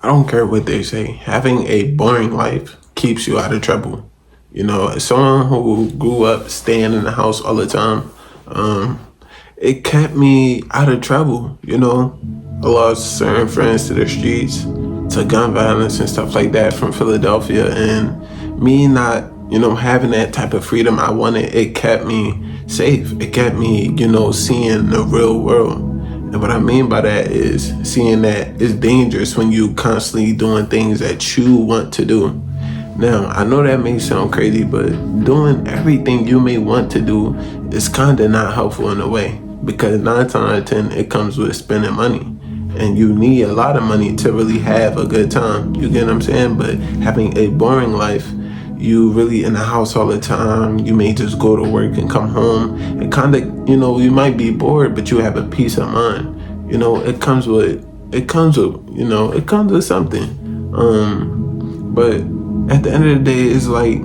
I don't care what they say. Having a boring life keeps you out of trouble. As someone who grew up staying in the house all the time, it kept me out of trouble. I lost certain friends to the streets, to gun violence and stuff like that from Philadelphia. And me not, having that type of freedom I wanted, it kept me safe. It kept me, seeing the real world. And what I mean by that is seeing that it's dangerous when you constantly doing things that you want to do. Now, I know that may sound crazy, but doing everything you may want to do is kind of not helpful in a way, because 9 times out of 10, it comes with spending money. And you need a lot of money to really have a good time. You get what I'm saying? But having a boring life, you really in the house all the time. You may just go to work and come home and kind of, you might be bored, but you have a peace of mind. It comes with something. But at the end of the day, it's like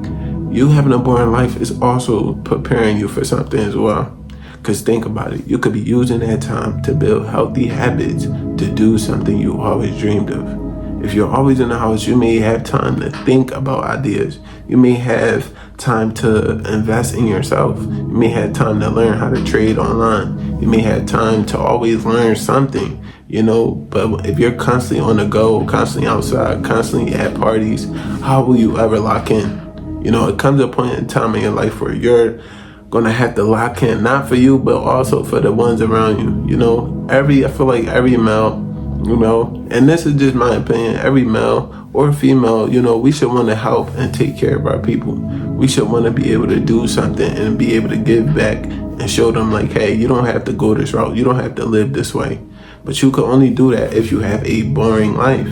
you having a boring life is also preparing you for something as well. Because think about it, you could be using that time to build healthy habits to do something you always dreamed of. If you're always in the house, you may have time to think about ideas. You may have time to invest in yourself. You may have time to learn how to trade online. You may have time to always learn something, but if you're constantly on the go, constantly outside, constantly at parties, how will you ever lock in? It comes a point in time in your life where you're gonna have to lock in, not for you, but also for the ones around you. I feel like every male, and this is just my opinion, every male or female, we should want to help and take care of our people. We should want to be able to do something and be able to give back and show them like, hey, you don't have to go this route. You don't have to live this way. But you can only do that if you have a boring life,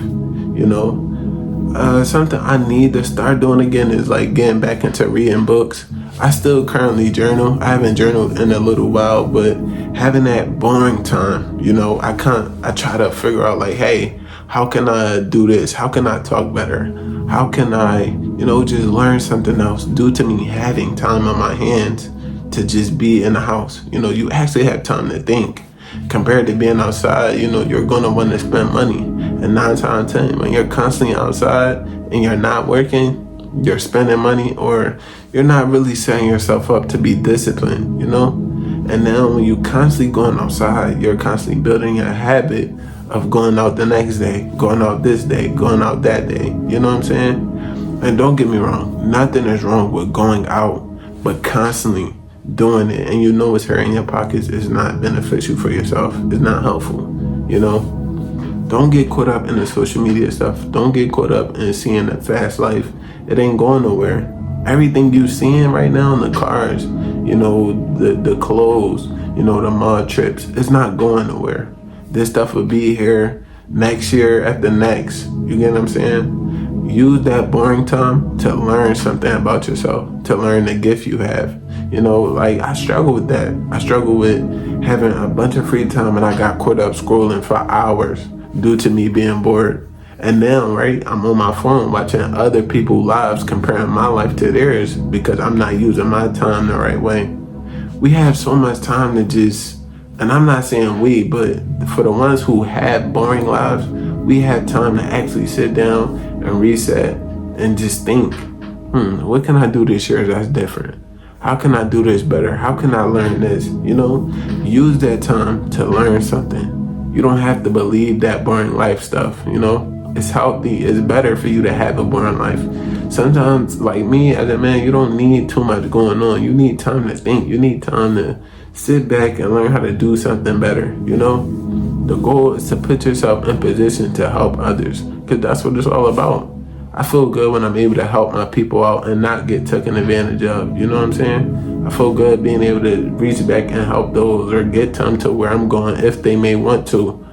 Something I need to start doing again is like getting back into reading books. I still currently journal. I haven't journaled in a little while, but having that boring time, I try to figure out like, hey, how can I do this? How can I talk better? How can I, just learn something else due to me having time on my hands to just be in the house? You actually have time to think. Compared to being outside, you're going to want to spend money. And 9 times out of 10, when you're constantly outside and you're not working, you're spending money, or you're not really setting yourself up to be disciplined, And then when you constantly going outside, you're constantly building a habit of going out the next day, going out this day, going out that day. You know what I'm saying? And don't get me wrong, nothing is wrong with going out, but constantly doing it and it's hurting your pockets is not beneficial for yourself. It's not helpful, Don't get caught up in the social media stuff. Don't get caught up in seeing the fast life. It ain't going nowhere. Everything you seeing right now in the cars, the clothes, the mall trips, it's not going nowhere. This stuff will be here next year after next. You get what I'm saying? Use that boring time to learn something about yourself, to learn the gift you have. Like I struggle with that. I struggle with having a bunch of free time and I got caught up scrolling for hours due to me being bored. And now, right, I'm on my phone watching other people's lives, comparing my life to theirs because I'm not using my time the right way. We have so much time to just, and I'm not saying we, but for the ones who have boring lives, we have time to actually sit down and reset and just think, what can I do this year that's different? How can I do this better? How can I learn this? Use that time to learn something. You don't have to believe that boring life stuff, It's healthy. It's better for you to have a boring life. Sometimes, like me as a man, you don't need too much going on. You need time to think. You need time to sit back and learn how to do something better, The goal is to put yourself in position to help others, because that's what it's all about. I feel good when I'm able to help my people out and not get taken advantage of. You know what I'm saying? I feel good being able to reach back and help those or get them to where I'm going if they may want to.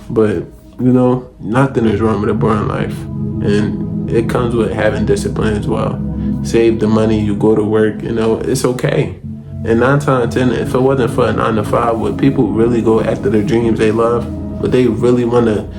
But, nothing is wrong with a boring life. And it comes with having discipline as well. Save the money, you go to work, it's okay. And 9 times out of 10, if it wasn't for a 9 to 5, would people really go after the dreams they love? Would they really want to,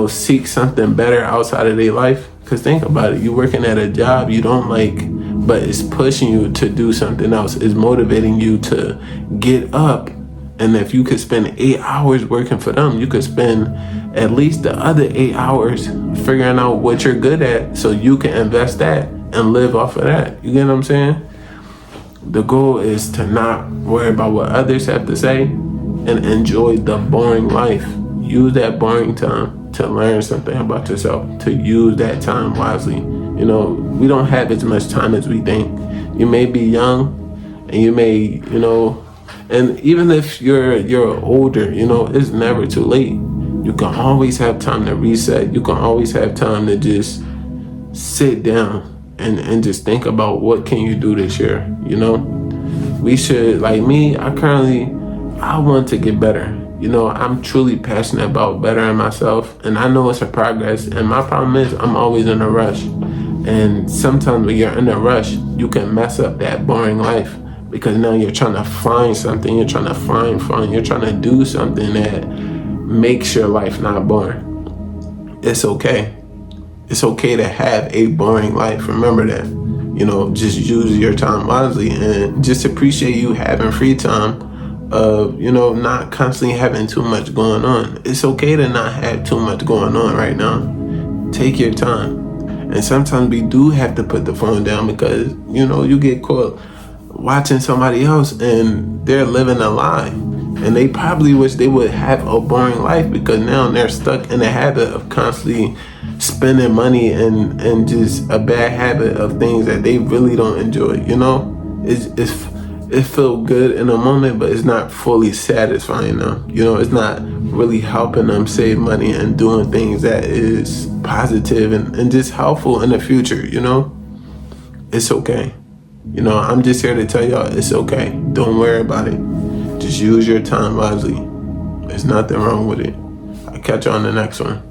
seek something better outside of their life? Because think about it, you're working at a job you don't like, but it's pushing you to do something else. It's motivating you to get up. And if you could spend 8 hours working for them, you could spend at least the other 8 hours figuring out what you're good at so you can invest that and live off of that. You get what I'm saying? The goal is to not worry about what others have to say and enjoy the boring life. Use that boring time to learn something about yourself, to use that time wisely. You know, we don't have as much time as we think. You may be young and you may, you know, and even if you're older, you know, it's never too late. You can always have time to reset. You can always have time to just sit down and just think about what can you do this year, you know? We should, like me, I want to get better. You know, I'm truly passionate about bettering myself, and I know it's a progress, and my problem is I'm always in a rush. And sometimes when you're in a rush, you can mess up that boring life because now you're trying to find something, you're trying to find fun, you're trying to do something that makes your life not boring. It's okay. It's okay to have a boring life. Remember that. You know, just use your time wisely and just appreciate you having free time of, you know, not constantly having too much going on. It's okay to not have too much going on right now. Take your time. And sometimes we do have to put the phone down because, you know, you get caught watching somebody else and they're living a lie. And they probably wish they would have a boring life because now they're stuck in the habit of constantly spending money and just a bad habit of things that they really don't enjoy. You know, it feels good in a moment, but it's not fully satisfying them. You know, it's not really helping them save money and doing things that is positive and just helpful in the future. You know, it's okay. You know, I'm just here to tell y'all it's okay. Don't worry about it. Just use your time wisely. There's nothing wrong with it. I'll catch you on the next one.